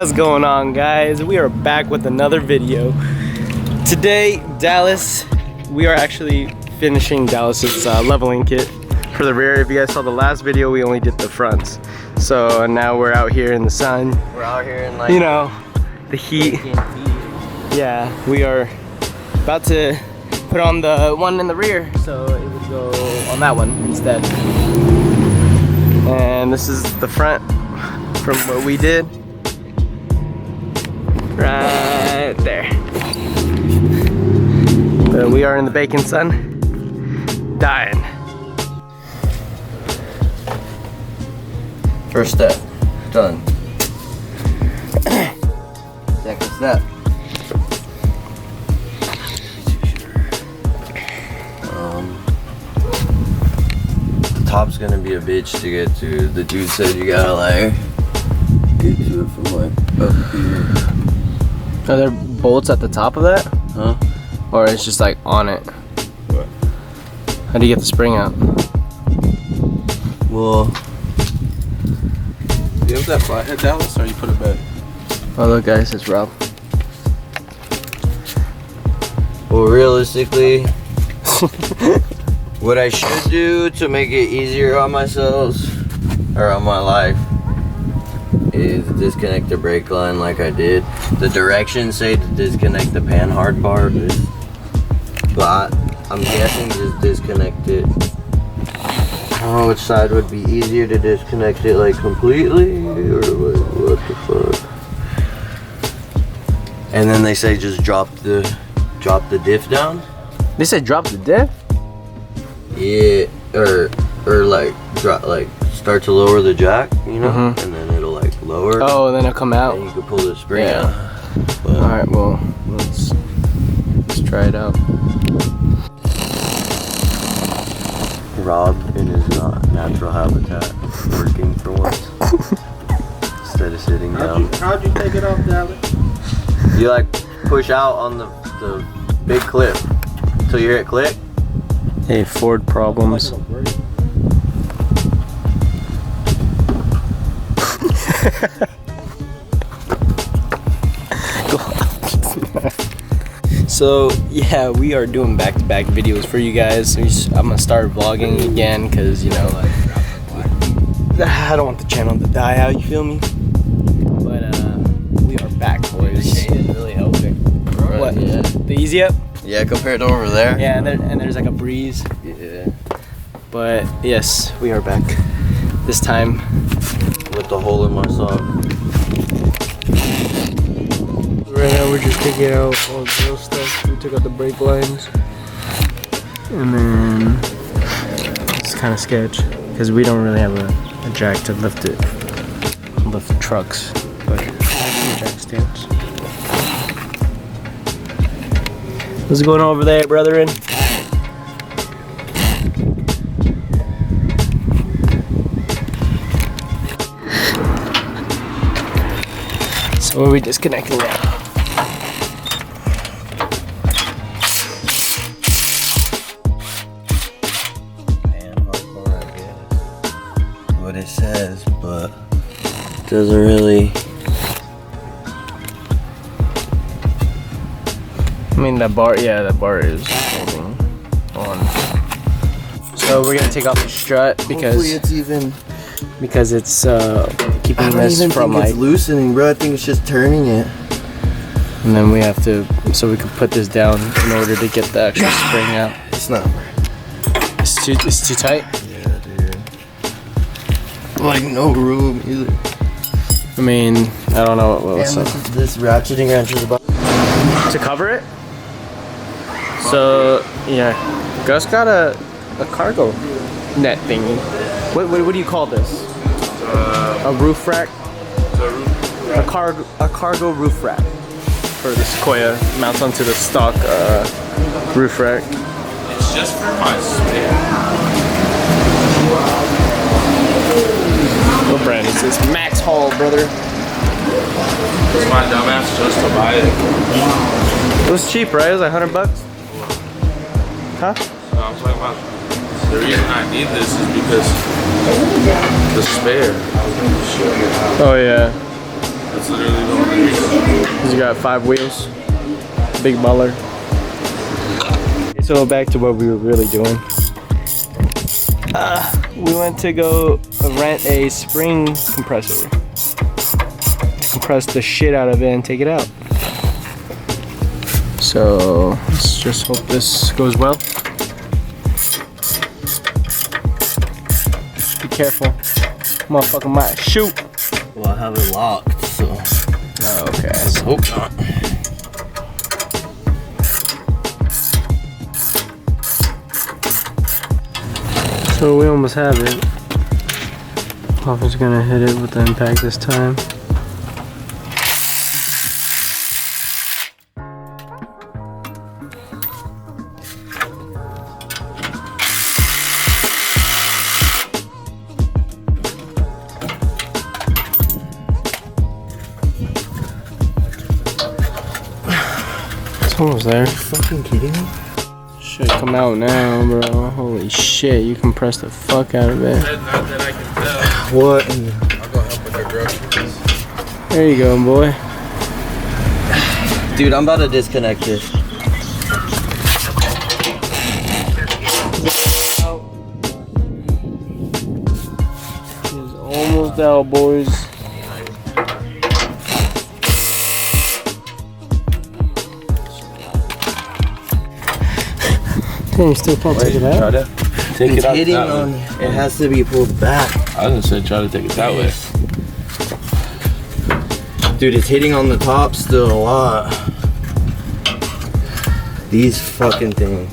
What's going on, guys? We are back with another video. Today, Dallas, we are actually finishing Dallas's leveling kit for the rear. If you guys saw the last video, we only did the fronts. So now we're out here in the sun. We're out here in, like, you know, the heat. Yeah, we are about to put on the one in the rear, so it would go on that one instead. And this is the front from what we did. Right there. But we are in the bacon sun, dying. First step, done. Second step. The top's gonna be a bitch to get to. The dude said you gotta like get to it from like up here. Are there bolts at the top of that? Huh? Or it's just like on it? What? How do you get the spring out? Well, do you have that flathead, Dallas, or you put it back? Oh look, guys, it's Rob. realistically, what I should do to make it easier on myself or on my life is disconnect the brake line like I did. The directions say to disconnect the panhard bar, but I'm guessing just disconnect it. I don't know which side would be easier to disconnect it, like completely, or like what the fuck. And then they say just drop the diff down. They said drop the diff? Yeah, or like drop, like start to lower the jack, you know, and then it'll like lower. Oh, and then it'll come out. And you can pull the spring out. All right, well, let's try it out. Rob in his natural habitat, working for once instead of sitting down. How'd you take it off, Dallas? You like push out on the big clip until you hear it click. Hey, Ford problems. So yeah, we are doing back-to-back videos for you guys. I'm gonna start vlogging again because, you know, like, I don't want the channel to die out, you feel me? But we are back, boys. The shade is really helping. What? Yeah. The easy up? Yeah, compared to over there. Yeah, and there's like a breeze. Yeah. But yes, we are back. This time With the hole in my sock. right now we're just taking out all the real stuff. We took out the brake lines. And then it's kind of sketch because we don't really have a jack to lift the trucks. But I have jack stands. What's going on over there, brethren? So what are we disconnecting now? What it says, but it doesn't really. I mean, that bar, yeah, that bar is holding on. So we're gonna take off the strut because Hopefully it's even. because it's keeping I don't this even from think like. it's loosening, bro. I think it's just turning it. And then we have to, so we can put this down in order to get the actual spring out. It's not. It's too tight. Yeah, dude. Like no room either. I mean, I don't know what else. And this ratcheting wrench is about To cover it. So yeah, Gus got a cargo net thingy. What do you call this? A roof rack. A cargo roof rack for the Sequoia. Mounts onto the stock roof rack. It's just for my spare. What brand is this? Max Hall, brother. It's my dumbass just to buy it. It was cheap, right? It was like $100. Huh? So I'm talking about the reason I need this is because the spare. Oh yeah. That's literally the only reason. Cause you got 5 wheels. Big baller. Okay, so back to what we were really doing. We went to go rent a spring compressor. Compress the shit out of it and take it out. So let's just hope this goes well. Be careful. Motherfucker might shoot. Well, I have it locked, so. Oh, okay. Let's hope not. So we almost have it. Papa gonna hit it with the impact this time. It's almost there. Fucking kidding me? Should come out now, bro. Holy shit, you compressed the fuck out of it. Not that I can tell. What? I'll go help with the groceries. There you go, boy. Dude, I'm about to disconnect this. It's almost out, boys. Damn, you still can't take it out? Try to take It's it out hitting that on. way. It has to be pulled back. I was gonna say try to take it that way. Dude, it's hitting on the top still a lot. These fucking things.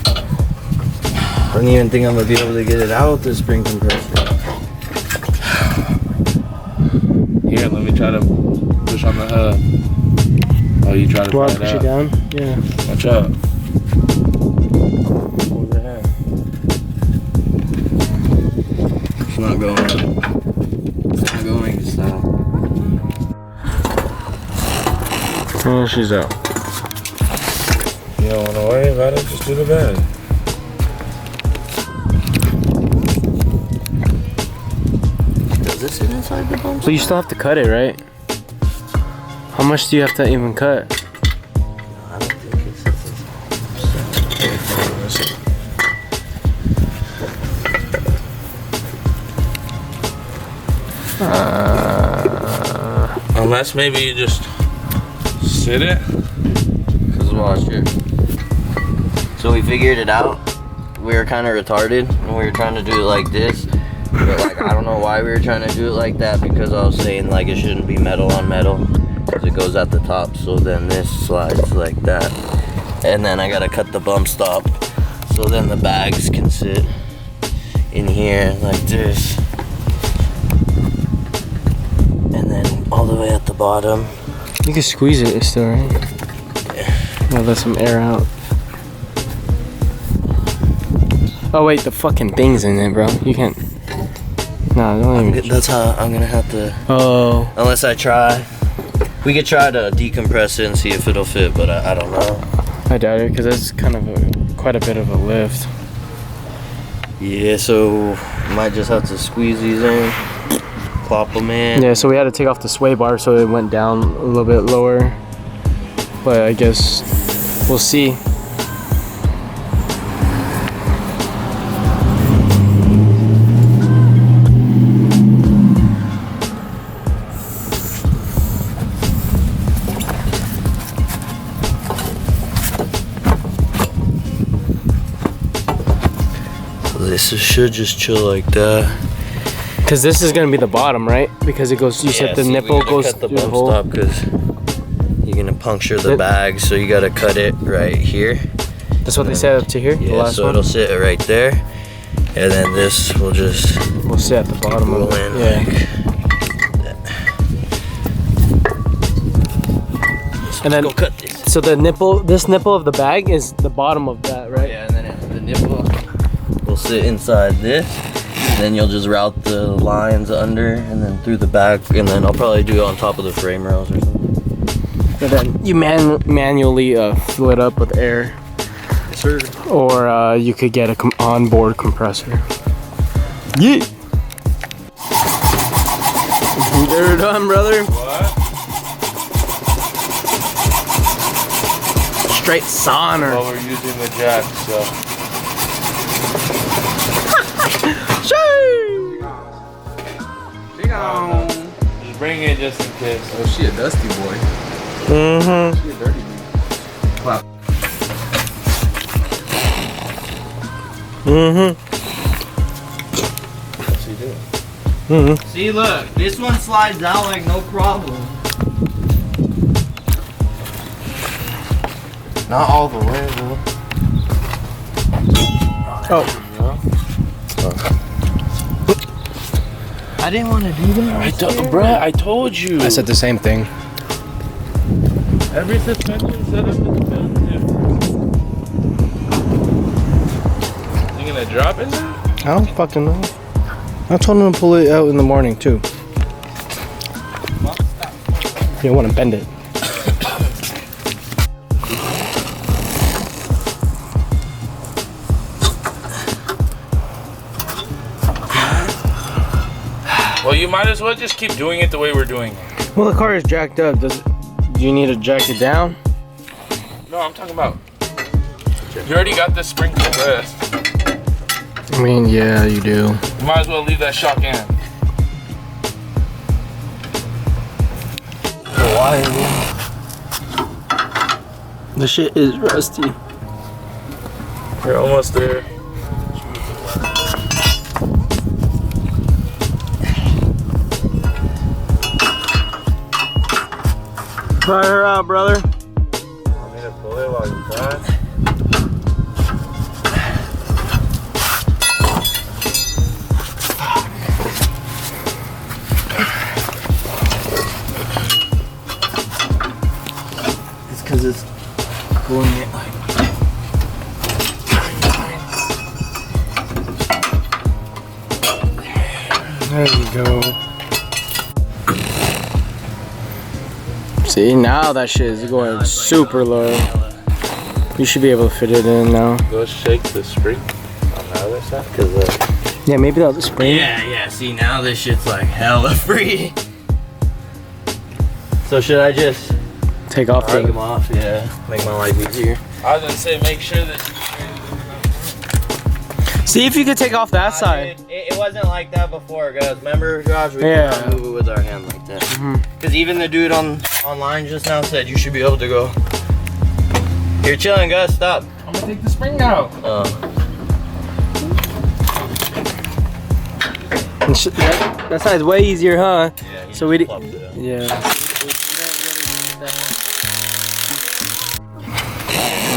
I don't even think I'm gonna be able to get it out with the spring compressor. Here, let me try to push on the hub. Oh, you try to Do I pry it push it out. down? Yeah. Watch out. Hold your hand. It's not going. It's not going, so. Oh, she's out. You don't wanna worry about it, just do the bed. Does this sit inside the bump? But you still have to cut it, right? How much do you have to even cut? I don't think it's. Unless maybe you just sit it. Cause watch here. So we figured it out. We were kind of retarded and we were trying to do it like this. But like, I don't know why we were trying to do it like that, because I was saying like it shouldn't be metal on metal, because it goes at the top. So then this slides like that. And then I gotta cut the bump stop, so then the bags can sit in here like this. And then all the way at the bottom. You can squeeze it still, right? Yeah. Let some air out. Oh wait, the fucking thing's in there, bro. You can't. No, don't even. That's how I'm gonna have to. Oh. Unless I try. We could try to decompress it and see if it'll fit, but I don't know. I doubt it, because that's kind of quite a bit of a lift. Yeah, so might just have to squeeze these in, plop them in. Yeah, so we had to take off the sway bar so it went down a little bit lower. But I guess we'll see. This should just chill like that. Because this is gonna be the bottom, right? Because it goes. You said the nipple goes cut the through the bump hole. stop because you're gonna puncture the bag, so you gotta cut it right here. That's what they said up to here. The Yeah, last so one. it'll sit right there, and then this will just We'll sit at the bottom of roll it. in Yeah. like that. And then Go cut this. so the nipple, this nipple of the bag is the bottom of that, right? Yeah, and then the nipple will sit inside this. Then you'll just route the lines under and then through the back, and then I'll probably do it on top of the frame rails or something. And then you manually fill it up with air. Yes, sir. Or you could get a onboard compressor. Yeah. They're done, brother. What? Straight sauna. Well, we're using the jack, so. Just bring it just in case. Oh, she a dusty boy. Mm-hmm. She a dirty boy. Clap. Mm-hmm. What's he doing? Mm-hmm. See, look, this one slides out like no problem. Not all the way, though. Oh. I didn't want to do that. Bruh, I told you. I said the same thing. Every suspension setup is built different. You gonna drop it now? I don't fucking know. I told him to pull it out in the morning too. You don't want to bend it. Well, you might as well just keep doing it the way we're doing it. Well, the car is jacked up. Do you need to jack it down? No, I'm talking about. You already got this spring compressed. I mean, yeah, you do. You might as well leave that shock in. Why? The shit is rusty. You're almost there. Try her out, brother. Want me to pull it while you try? It's because it's pulling it like. There you go. See, now that shit is going super low. You should be able to fit it in now. Go shake the spring on the other side. Cause Yeah, maybe that'll spring. yeah. See, now this shit's like hella free. So should I just Take off take them the. off? Yeah, make my life easier. I was gonna say, make sure that. See if you could take off that side. Dude, it wasn't like that before, guys. Remember, Josh? We Yeah. could not move it with our hand like that. Mhm. Because even the dude online just now said you should be able to go. You're chilling, Gus. Stop. I'm gonna take the spring out. That side's way easier, huh? Yeah. So we yeah.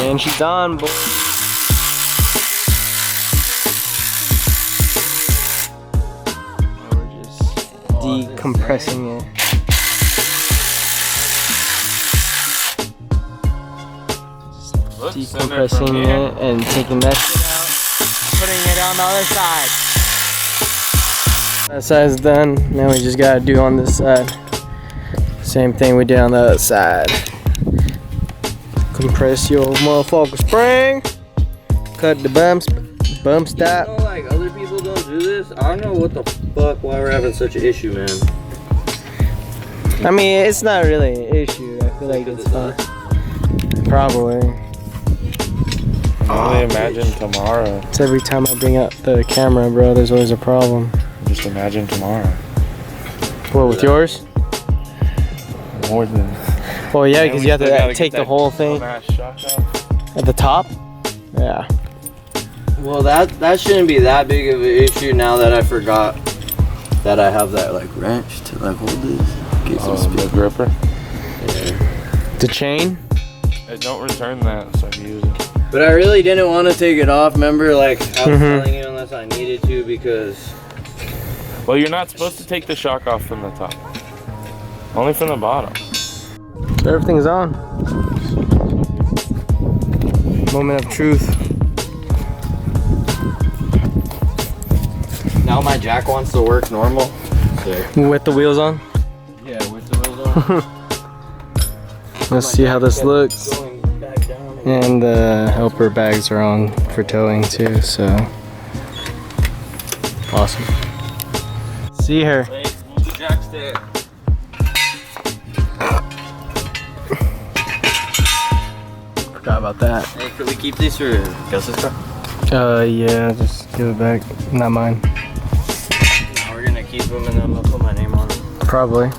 And she's on, boy. We're just decompressing it. Decompressing it and taking that shit out, putting it on the other side. That side's done. Now we just gotta do on this side. Same thing we did on the other side. Compress your motherfucker spring. Cut the bump stop. You know, like other people don't do this. I don't know what the fuck why we're having such an issue, man. I mean, it's not really an issue. I feel like it's fine. Probably. I only imagine tomorrow. It's every time I bring up the camera, bro, there's always a problem. Just imagine tomorrow. What, with yours? More than. Well, yeah, And because we you have still to gotta take get the that whole thing dumbass shock off. at the top. Yeah. Well, that shouldn't be that big of an issue now that I forgot that I have that like wrench to like hold this. Get some The speed. gripper. Yeah. The chain? Hey, don't return that so I can use it. But I really didn't want to take it off. Remember, like I was Mhm. telling you unless I needed to because. Well, you're not supposed to take the shock off from the top. Only from the bottom. So everything's on. Moment of truth. Now my jack wants to work normal. With the wheels on. Yeah, with the wheels on. Let's see how this looks. Going back down. And the helper bags are on for towing too, so. Awesome. See her. Wait, move the jack stand. about that. Hey, could we keep these for Gus's car? Yeah, just give it back. Not mine. No, we're gonna keep them and then I'm gonna put my name on them. Probably.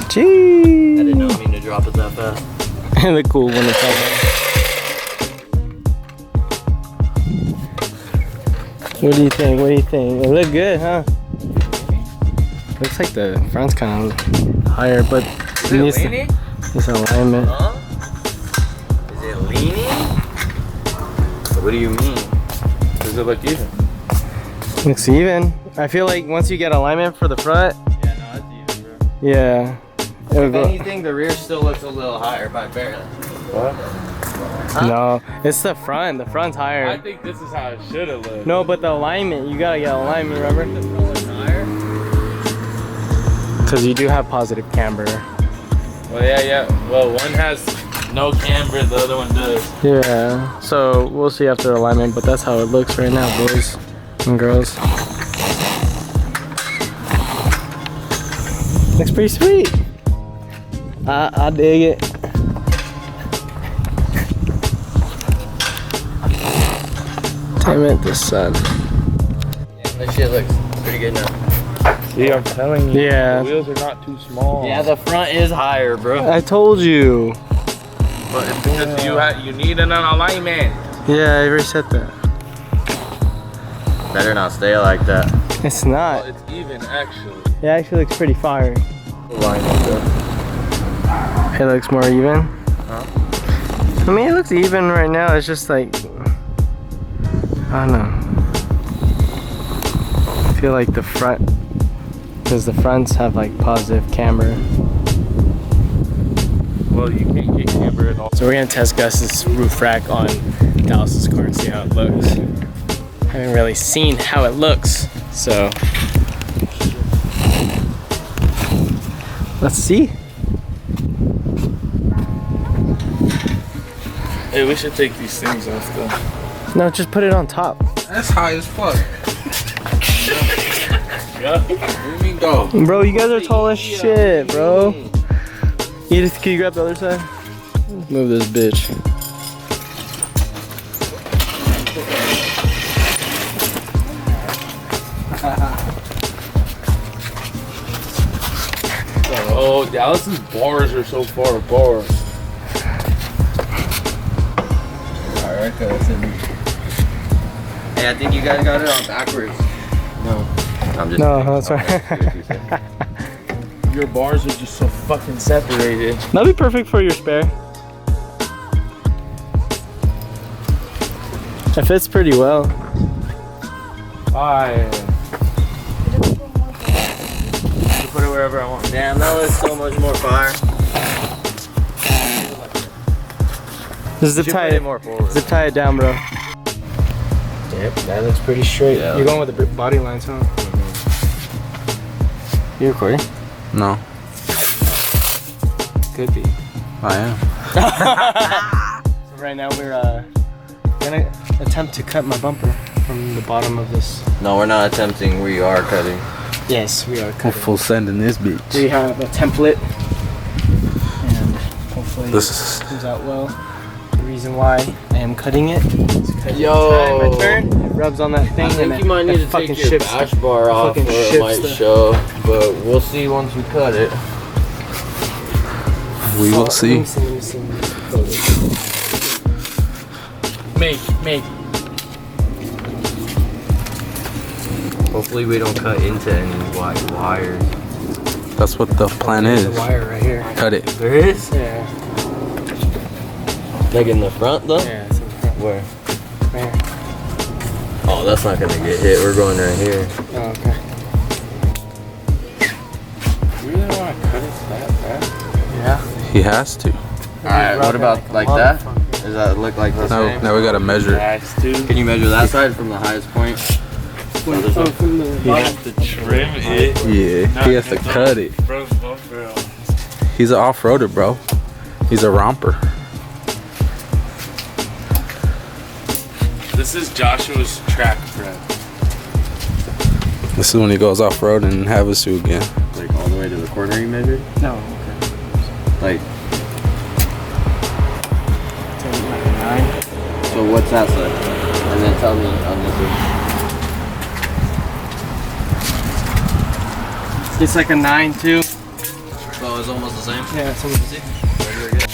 Gee. I did not mean to drop it that fast. And the cool one it's all. What do you think? What do you think? It look good, huh? Looks like the front's kind of higher, but it needs this alignment. Huh? Is it leaning? What do you mean? Does it look even? Looks even. I feel like once you get alignment for the front, Yeah, no, it's even, bro. yeah. If anything, the rear still looks a little higher by barely. What? No, it's the front. The front's I higher. think this is how it should have looked. No, but the alignment, you gotta get alignment, remember? The front looks higher. Because you do have positive camber. Well, yeah. Well, one has no camber, the other one does. Yeah, so we'll see after alignment, but that's how it looks right now, boys and girls. Looks pretty sweet. I dig it. Damn it, the sun. Yeah, that shit looks pretty good now. See, I'm telling you, Yeah. the wheels are not too small. Yeah, the front is higher, bro. I told you. But it's because you need an alignment. Yeah, I already said that. Better not stay like that. It's Well, not. it's even actually. It actually looks pretty fire. Alignment, bro. It looks more even. Huh? I mean, it looks even right now. It's just like, I don't know. I feel like the front, because the fronts have like positive camber. Well, you can't get camber at all. So we're gonna test Gus's roof rack on Dallas's car and see how it looks. Haven't really seen how it looks, so let's see. Hey, we should take these things off though. No, just put it on top. That's high as fuck. Yeah. What do you mean go? Bro, you guys are tall as shit, bro. Edith, can you grab the other side? Move this bitch. Oh, Dallas's bars are so far apart. Alright, cuz. Hey, I think you guys got it on backwards. No. I'm just No, kidding. that's right. Your bars are just so fucking separated. That'll be perfect for your spare. It fits pretty well. Fire. Put it wherever I want. Damn, that looks so much more fire. Zip Should tie put it it more forward. Zip tie it down, bro. Yep, that looks pretty straight. Yeah. You're going with the body lines, huh? You recording? No, Could be. I am. So right now we're gonna attempt to cut my bumper from the bottom of this. No, we're not attempting. We are cutting. Yes, we are We're cutting. full sending this bitch. We have a template, and hopefully This it comes out well. The reason why I am cutting it is because Yo. every time I turn, it rubs on that thing I think and you might it need to fucking take your shifts. bash bar off or fucking it shifts might the- show. But we'll see once we cut it. We will see. Let me see. Make. Hopefully we don't cut into any white wires. That's what the plan There's is. a wire right here. Cut it. There is? Yeah. Like in the front though? Yeah, it's in the front. Where? Right here. Oh, that's not gonna get hit. We're going right here. Oh, okay. You really want to cut it that bad? Yeah. He has to. Alright, what about like that? Does that look like the Now, same? now we gotta measure. Has to. Can you measure that side from the highest point? From the He has to trim it. Yeah, he has to cut it. Front bumper on. He's an off-roader, bro. He's a romper. This is Joshua's track prep. This is when he goes off-road in Havasu again. like all the way to the corner you measured? No, okay. Like, 9. so what's that side? And then tell me on this one. It's like a 9 too. So it's almost the same? Yeah, it's almost the same. Very good.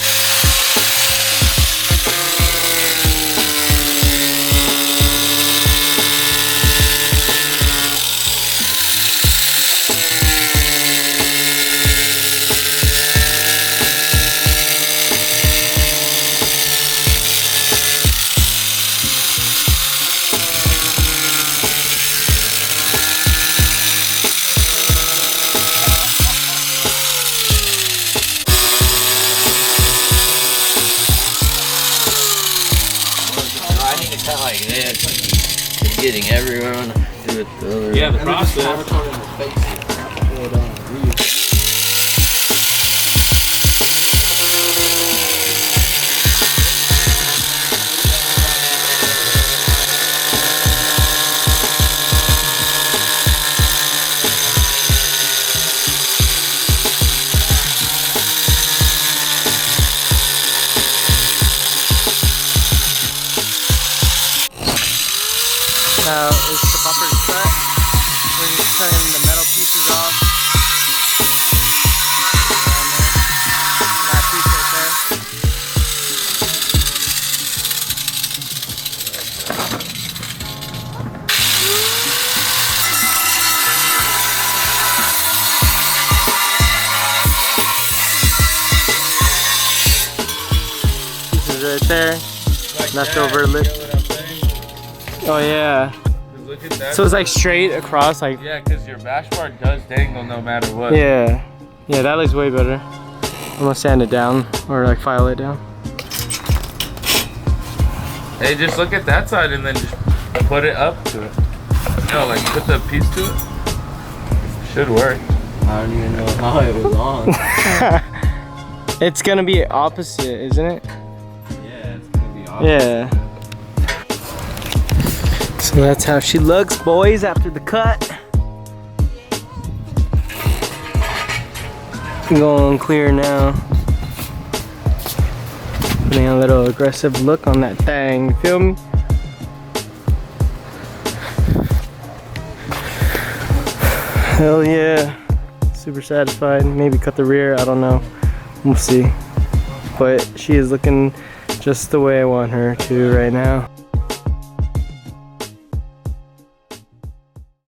Cut like this, like it's getting everywhere when I do it the other Yeah, the way. process. Now it's the bumper cut. We're just cutting the metal pieces off. That piece right there. Pieces right there. Leftover lip. Oh yeah. Look at that. So it's like straight across, like. Yeah, because your bash bar does dangle no matter what. Yeah. Yeah, that looks way better. I'm gonna sand it down or like file it down. Hey, just look at that side and then just put it up to it. No, like put the piece to it. Should work. I don't even know how it was on. It's gonna be opposite, isn't it? Yeah, it's gonna be awesome. Yeah. So that's how she looks, boys, after the cut. Going clear now. Putting a little aggressive look on that thing, you feel me? Hell yeah. Super satisfied. Maybe cut the rear, I don't know. We'll see. But she is looking just the way I want her to right now.